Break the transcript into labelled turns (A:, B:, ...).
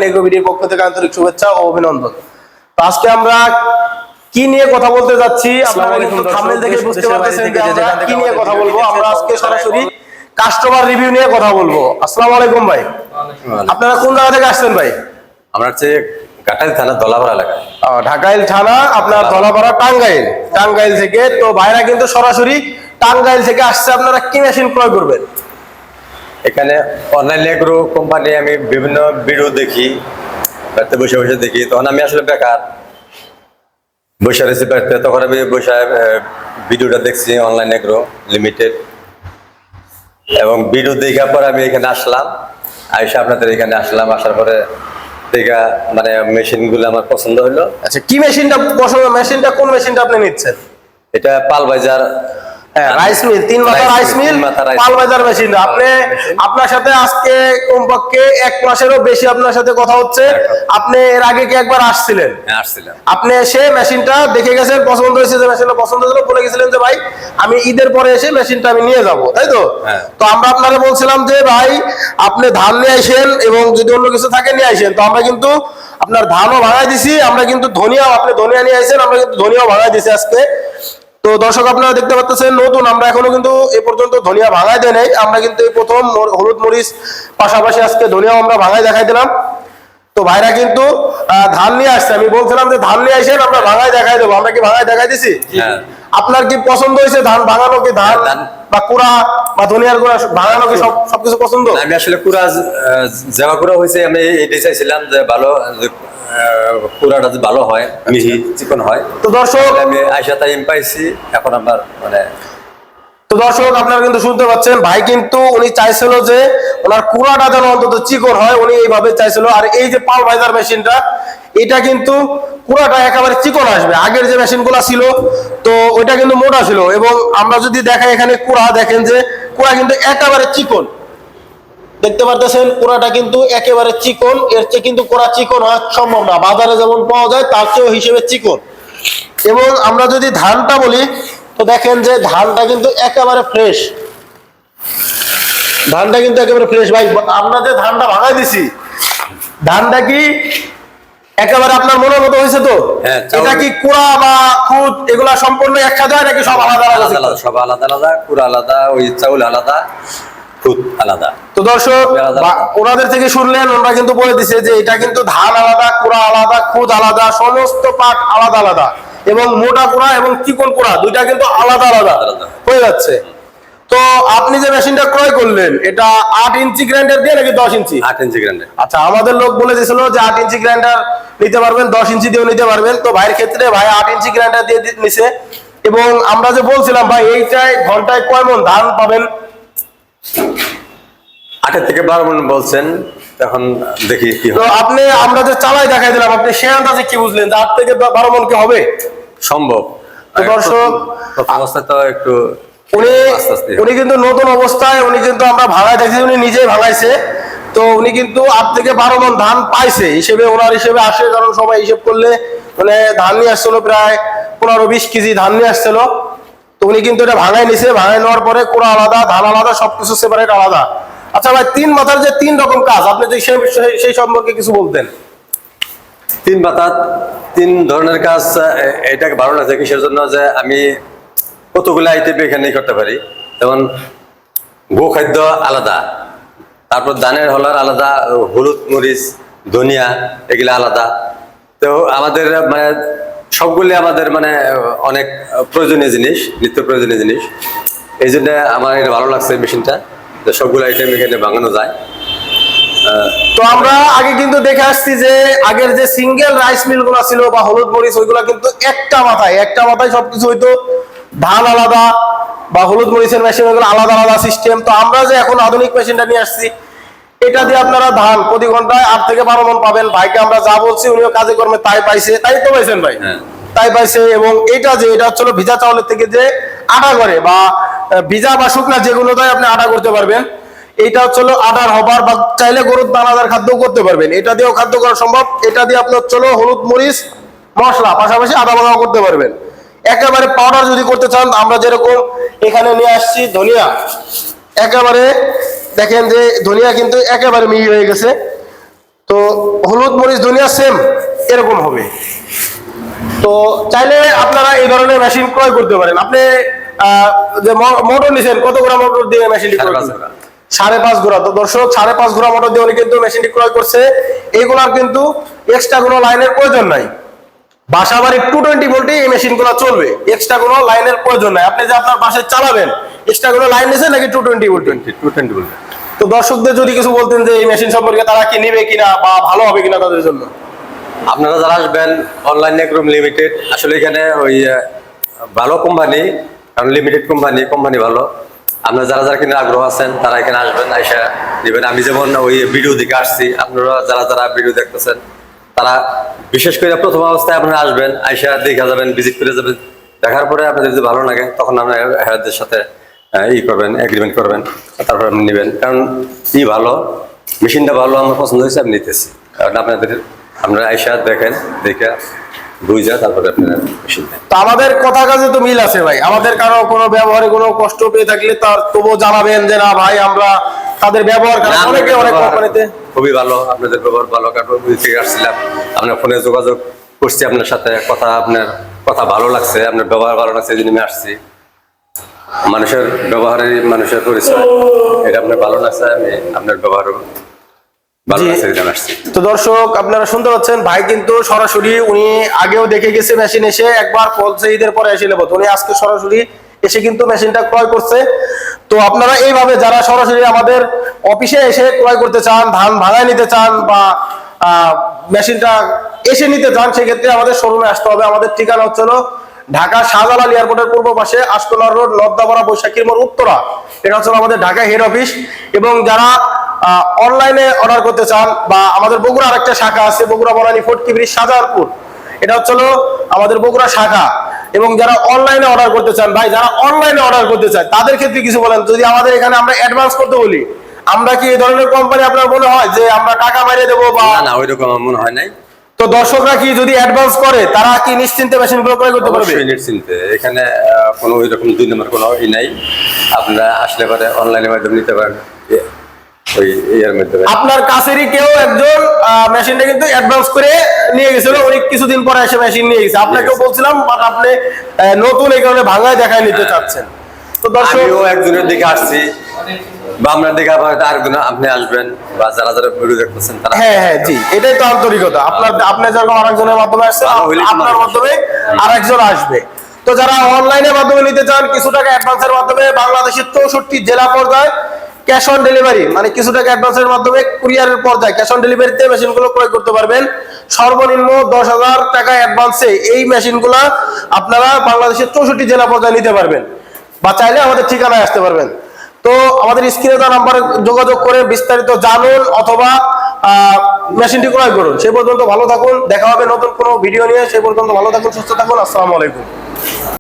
A: Online এগ্রোভিডির পক্ষ থেকে আন্তরিক শুভেচ্ছা ও অভিনন্দন। তো আজকে আমরা কি নিয়ে কথা বলতে যাচ্ছি, আপনারা কিন্তু থাম্বনেল দেখে বুঝতে পারতেছেন যে আমরা কি নিয়ে কথা বলবো। আমরা আজকে সরাসরি কাস্টমার রিভিউ নিয়ে কথা বলবো। আসসালামু আলাইকুম ভাই, আপনারা কোন জায়গা থেকে আসছেন ভাই?
B: আমরা হচ্ছে ঘাটাইল থানা ধলাপাড়া এলাকায়।
A: ঢাকাইল থানা আপনার ধলাপাড়া টাঙ্গাইল থেকে। তো ভাইরা কিন্তু সরাসরি টাঙ্গাইল থেকে আসছে। আপনারা কি মেশিন ক্রয় করবেন?
B: এখানে অনলাইন এগ্রো কোম্পানি আমি বিভিন্ন ভিডিও দেখি, বাড়িতে বসে বসে দেখি। তখন আমি আসলে বেকার বসে রয়েছি বাড়িতে, তখন আমি বসে ভিডিওটা দেখছি অনলাইন এগ্রো লিমিটেড, এবং ভিডিও দেখার পর আমি এখানে আসলাম। আইসা আপনাদের এখানে আসলাম, আসার পরে দেখা মানে মেশিনগুলো আমার পছন্দ হলো।
A: আচ্ছা, কি মেশিনটা পছন্দ? মেশিনটা কোন মেশিনটা আপনি নিচ্ছেন?
B: এটা পালবাজার
A: রাইস মিল, 3 মাথা রাইস মিল, পালবাজার মেশিন। আপনার সাথে আজকে কমপক্ষে 1 মাসেরও বেশি আপনার সাথে কথা হচ্ছে। আপনি এর আগে কি একবার আসছিলেন?
B: আসছিলাম।
A: আপনি এসে মেশিনটা দেখে গেছেন, পছন্দ হয়েছে, যে মেশিনটা পছন্দ হলো, বলে গেছিলেন যে ভাই আমি ঈদের পরে এসে মেশিনটা আমি নিয়ে যাব, তাই তো? তো আমরা আপনাকে বলছিলাম যে ভাই আপনি ধান নিয়ে আসেন এবং যদি অন্য কিছু থাকে নিয়ে আসেন। তো আমরা কিন্তু আপনার ধানও ভাঙাই দিছি, আমরা কিন্তু ধনিয়াও, আপনি ধনিয়া নিয়ে আসেন, আমরা কিন্তু ধনিয়াও ভাঙাই দিছি আজকে। তো দর্শক আপনারা দেখতে পাচ্ছেন নতুন, আমরা এখনো কিন্তু এ পর্যন্ত ধনিয়া ভাঙাই দেয় নাই। আমরা কিন্তু এই প্রথম হলুদ মরিচ পাশাপাশি আজকে ধনিয়াও আমরা ভাঙাই দেখাই দিলাম। তো ভাইরা কিন্তু ধান নিয়ে আসছে। আমি বলছিলাম যে ধান নিয়ে আসেন, আমরা ভাঙাই দেখাই দেবো। আমরা কি ভাঙাই দেখাই দিছি? আপনার কি পছন্দ হয়েছে ধান ভাঙানো? কি ধান বা কুড়া বা ধনিয়ার গুঁড়া ভাঙানো কি সবকিছু পছন্দ?
B: আমি আসলে কুড়া যাওয়া কুড়া হয়েছে, আমি এটাই চাইছিলাম যে ভালো কুড়াটা ভালো হয়, মিহি চিকন হয়।
A: তো দর্শক
B: আমি আইসা তাই পাইছি, এখন আমার মানে।
A: তো দর্শক আপনারা কিন্তু শুনতে পাচ্ছেন, ভাই কিন্তু উনি চাইছিল যে ওনার কুড়াটা যেন অন্তত চিকন হয়, উনি এইভাবে চাইছিল। আর এই যে পালভাইজার মেশিনটা, এটা কিন্তু কুড়াটা একেবারে চিকন আসবে। আগের যে মেশিনগুলো ছিল তো ওইটা কিন্তু মোটা ছিল, এবং আমরা যদি দেখাই এখানে কুড়া, দেখেন যে কুড়া কিন্তু একেবারে চিকন, দেখতে পারতেছেন কুড়াটা কিন্তু একেবারে চিকন। এর চেয়ে কিন্তু কুড়া চিকন হওয়া সম্ভব না, বাজারে যেমন পাওয়া যায় তার চেয়েও হিসেবে চিকন। এবং আমরা যদি ধানটা বলি, তো দেখেন যে ধানটা কিন্তু একেবারে ফ্রেশ, ধানটা কিন্তু একেবারে ফ্রেশ। ভাই আমরা যে ধানটা ভাঙাই দিছি, ধানটা কি একেবারে আপনার মনের মতো হয়েছে? তো এটা কি কুড়া বা খুদ এগুলা সম্পূর্ণ একসাথে হয় নাকি সব আলাদা আলাদা?
B: সব আলাদা আলাদা, কুড়া আলাদা, ওই চাউল আলাদা, খুদ আলাদা।
A: তো দর্শক ওনাদের থেকে শুনলেন, ওনারা কিন্তু বলে দিছে যে এটা কিন্তু ধান আলাদা, কুড়া আলাদা, খুদ আলাদা, সমস্ত পাট আলাদা আলাদা, এবং মোটা কুড়া এবং চিকন কুড়া দুইটা কিন্তু আলাদা আলাদা হয়ে যাচ্ছে। তো আপনি যে মেশিনটা ক্রয় করলেন, এটা 8 ইঞ্চি গ্রাইন্ডার দিয়ে নাকি 10 ইঞ্চি?
B: 8 ইঞ্চি গ্রাইন্ডার।
A: আচ্ছা, আমাদের লোক বলে দিয়েছিল যে 8 ইঞ্চি গ্রাইন্ডার নিতে পারবেন, 10 ইঞ্চি দিয়েও নিতে পারবেন। তো ভাইয়ের ক্ষেত্রে ভাই 8 ইঞ্চি গ্রাইন্ডার দিয়ে নিছে। এবং আমরা যে বলছিলাম ভাই এইটাই ঘন্টায় কয় মণ ধান পাবেন?
B: 8 থেকে 12 মণ বলছেন, তখন দেখি কি হয়।
A: তো আপনি, আমরা যে চালাই দেখাই দিলাম, আপনি সে আন্দাজে কি বুঝলেন যে 8 থেকে 12 মণ কি হবে?
B: সম্ভব।
A: তো দর্শক
B: অবস্থায় তো একটু
A: উনি কিন্তু নতুন অবস্থায়, উনি কিন্তু আমরা ভাঙায় দেখছি, উনি নিজেই ভাঙাইছে। তো উনি কিন্তু 8 থেকে 12 মণ ধান পাইছে হিসেবে, ওনার হিসেবে আসে। কারণ সবাই হিসেব করলে মানে ধান নিয়ে আসছিল প্রায় 15-20 কেজি ধান নিয়ে আসছিল। তো উনি কিন্তু এটা ভাঙাই নিছে, ভাঙাই নেওয়ার পরে কুড়া আলাদা, ধান আলাদা, সবকিছু সেপারেট আলাদা। আচ্ছা ভাই, 3 মাথার যে 3 রকম কাজ, আপনি যদি সেই সম্পর্কে কিছু বলতেন।
B: 3 মাথা 3 ধরনের কাজ, এটাকে ভালো লাগছে কিসের জন্য, যে আমি কতগুলো আইটেম এখানে করতে পারি। যেমন গো খাদ্য আলাদা, তারপর ধানের হলার আলাদা, হলুদ মরিচ ধনিয়া এগুলা আলাদা। তো আমাদের মানে সবগুলি আমাদের মানে অনেক প্রয়োজনীয় জিনিস, নিত্য প্রয়োজনীয় জিনিস। এই জন্য আমার এটা ভালো লাগছে মেশিনটা, যে সবগুলো আইটেম এখানে ভাঙানো যায়।
A: তো আমরা আগে কিন্তু দেখে আসছি যে আগের যে সিঙ্গেল রাইস মিল গুলা ছিল বা হলুদ মরিচ, ওইগুলা কিন্তু একটা মাথায় সবকিছু হইতো। ধান আলাদা বা হলুদ মরিচের মেশিন, ওইগুলো আলাদা আলাদা সিস্টেম। তো আমরা যে এখন আধুনিক মেশিনটা নিয়ে আসছি, এটা দিয়ে আপনারা ধান প্রতি ঘন্টায় 8 থেকে 12 মণ পাবেন। ভাইকে আমরা যা বলছি উনিও কাজে কর্মে তাই পাইছে, তাই তো পাইছেন ভাই? তাই পাইছে। এবং এটা হচ্ছে ভিজা চাউলের থেকে যে আটা করে, বা ভিজা বা শুকনা যেগুলোতে আপনি আটা করতে পারবেন, এটা হচ্ছে আটার হবার, বা চাইলে গরুর দানাদার খাদ্য করতে পারবেন, এটা দিয়েও খাদ্য করা সম্ভব। এটা দিয়ে আপনি হচ্ছে হলুদ মরিচ মশলা পাশাপাশি আদা বাদাও করতে পারবেন। একেবারে পাউডার যদি করতে চান, আমরা যেরকম এখানে নিয়ে আসছি ধনিয়া, একেবারে দেখেন যে ধনিয়া কিন্তু একেবারে মিহি হয়ে গেছে। তো হলুদ মরিচ ধনিয়া সেম এরকম হবে। তো চাইলে আপনারা এই ধরনের মেশিন ক্রয় করতে পারেন। আপনি যে মোটর নিছেন, কত গ্রাম মোটর দিয়ে মেশিনটি ক্রয় করছেন? 5.5 ঘোড়া। তো দর্শক 5.5 ঘোড়া মোটর দিয়ে উনি কিন্তু মেশিনটি ক্রয় করছে। এইগুলার কিন্তু এক্সট্রা কোনো লাইনের প্রয়োজন নাই। বাসাবাড়ির 220 ভোল্টে এই মেশিনগুলো চলবে, এক্সট্রা কোনো লাইনের প্রয়োজন নাই। আপনি যে আপনার বাসায় চালাবেন, এক্সট্রা কোনো লাইন নিছেন নাকি 220 ভোল্ট?
B: 220 বলবে।
A: তো দর্শকদের যদি কিছু বলতেন যে এই মেশিন সম্পর্কে, তারা কি নেবে কিনা বা ভালো হবে কিনা তাদের জন্য?
B: আপনারা যারা আসবেন অনলাইনে এগ্রোম লিমিটেড, আসলে এখানে ওই ভালো কোম্পানি, কারণ লিমিটেড কোম্পানি ভালো। আপনারা যারা যারা কিনে আগ্রহ আছেন তারা এখানে আসবেন, আইসা নেবেন। আমি যেমন ওই ভিডিও দেখে আসছি, আপনারা যারা যারা ভিডিও দেখতেছেন তারা বিশেষ করে প্রথম অবস্থায় আপনারা আসবেন, আইসা দেখা যাবেন, ভিজিট করে যাবেন। দেখার পরে আপনাদের যদি ভালো লাগে তখন আপনারা হেয়ারদের সাথে করবেন, এগ্রিমেন্ট করবেন, তারপর আপনি নেবেন। কারণ ভালো, মেশিনটা ভালো, আমার পছন্দ হয়েছে, আমি নিতেছি। কারণ আপনারা আইসা দেখেন, দেখে বুঝা তারপরে আপনারা মেশিন নেন।
A: তো আমাদের কথা কাজে তো মিল আছে ভাই। আমাদের কারো কোনো ব্যবহারে কোনো কষ্ট পেয়ে থাকলে তার তবুও জানাবেন যে না ভাই, আমরা তাদের ব্যবহার অনেকে অনেক কোম্পানিতে
B: খুবই ভালো, আপনাদের ব্যবহার ভালো। কারণ ওই থেকে আসছিলাম, আপনার ফোনে যোগাযোগ করছি আপনার সাথে, আপনার কথা ভালো লাগছে, আপনার ব্যবহার ভালো লাগছে, এই জন্য আমি আসছি। মানুষের ব্যবহারের মানুষের পরিচয়, এটা আপনার ভালো লাগছে, আমি আপনার ব্যবহার ভালো লাগছে, এই জন্য আসছি।
A: তো দর্শক আপনারা শুনতে পাচ্ছেন, ভাই কিন্তু সরাসরি উনি আগেও দেখে গেছে মেশিন, এসে একবার বলছে ঈদের পরে এসে নেবো, উনি আজকে সরাসরি এসে কিন্তু মেশিনটা ক্রয় করছে। তো আপনারা এইভাবে যারা সরাসরি আমাদের অফিসে এসে ক্রয় করতে চান, ধান ভাঙায় নিতে চান বা মেশিনটা এসে নিতে চান, সেক্ষেত্রে আমাদের শোরুমে আসতে হবে। আমাদের ঠিকানা হচ্ছে ঢাকা শাহজালাল এয়ারপোর্টের পূর্ব পাশে, আশকোনার রোড, নর্দাপাড়া, বৈশাখীর মোড়, উত্তরা। এটা হচ্ছে আমাদের ঢাকা হেড অফিস। এবং যারা অনলাইনে অর্ডার করতে চান, বা আমাদের বগুড়া আরেকটা শাখা আছে, বগুড়া বনানী ফটকি ব্রিজ, শাহজাহানপুর, এটা হচ্ছে আমাদের বগুড়া শাখা। এবং যারা অনলাইনে অর্ডার করতে চান, ভাই যারা অনলাইনে অর্ডার করতে চান তাদের ক্ষেত্রে কিছু বলেন। যদি আমাদের এখানে আমরা অ্যাডভান্স করতে বলি, আমরা কি এই ধরনের কোম্পানি আপনার মনে হয় যে আমরা টাকা মারিয়ে দেবো? বা
B: না, ওইরকম আমার মনে হয় নাই।
A: তো দর্শকরা কি যদি অ্যাডভান্স করে, তারা কি নিশ্চিন্তে মেশিনগুলো ক্রয় করতে পারবে?
B: নিশ্চিন্তে, এখানে কোনো ওইরকম 2 নম্বর কোনো নাই। আপনারা আসলে পরে অনলাইনের মাধ্যমে নিতে পারেন, ওই এর মাধ্যমে।
A: আপনার কাছেরই কেউ একজন মেশিনটা কিন্তু অ্যাডভান্স করে নিয়ে গেছিল, উনি কিছুদিন পরে এসে মেশিন নিয়ে গেছে। আপনাকেও বলছিলাম, বাট আপনি নতুন এই কারণে ভাঙায় দেখায় নিতে চাচ্ছেন। তো দর্শক,
B: আমিও একজনের দিকে আসছি, বা আপনার দিকে আবার আরেকজন আপনি আসবেন, বা যারা যারা ভিডিও দেখতেছেন তারা।
A: হ্যাঁ জি, এটাই তো আন্তরিকতা। আপনি যেরকম আরেকজনের মাধ্যমে আসছেন, আপনার মাধ্যমে আরেকজন আসবে। তো যারা অনলাইনের মাধ্যমে নিতে চান, কিছু টাকা অ্যাডভান্সের মাধ্যমে বাংলাদেশের 64 জেলা পর্যায়ে ক্যাশ অন ডেলিভারি, মানে কিছু টাকা অ্যাডভান্সের মাধ্যমে কুরিয়ারের পর্যায়ে ক্যাশ অন ডেলিভারিতে মেশিনগুলো ক্রয় করতে পারবেন। সর্বনিম্ন 10,000 টাকা অ্যাডভান্সে এই মেশিনগুলো আপনারা বাংলাদেশের 64 জেলা পর্যায়ে নিতে পারবেন, বা চাইলে আমাদের ঠিকানায় আসতে পারবেন। তো আমাদের স্ক্রিনে দেওয়া নাম্বারে যোগাযোগ করে বিস্তারিত জানুন, অথবা মেশিনটি ক্রয় করুন। সে পর্যন্ত ভালো থাকুন, দেখা হবে নতুন কোনো ভিডিও নিয়ে। সে পর্যন্ত ভালো থাকুন, সুস্থ থাকুন। আসসালামু আলাইকুম।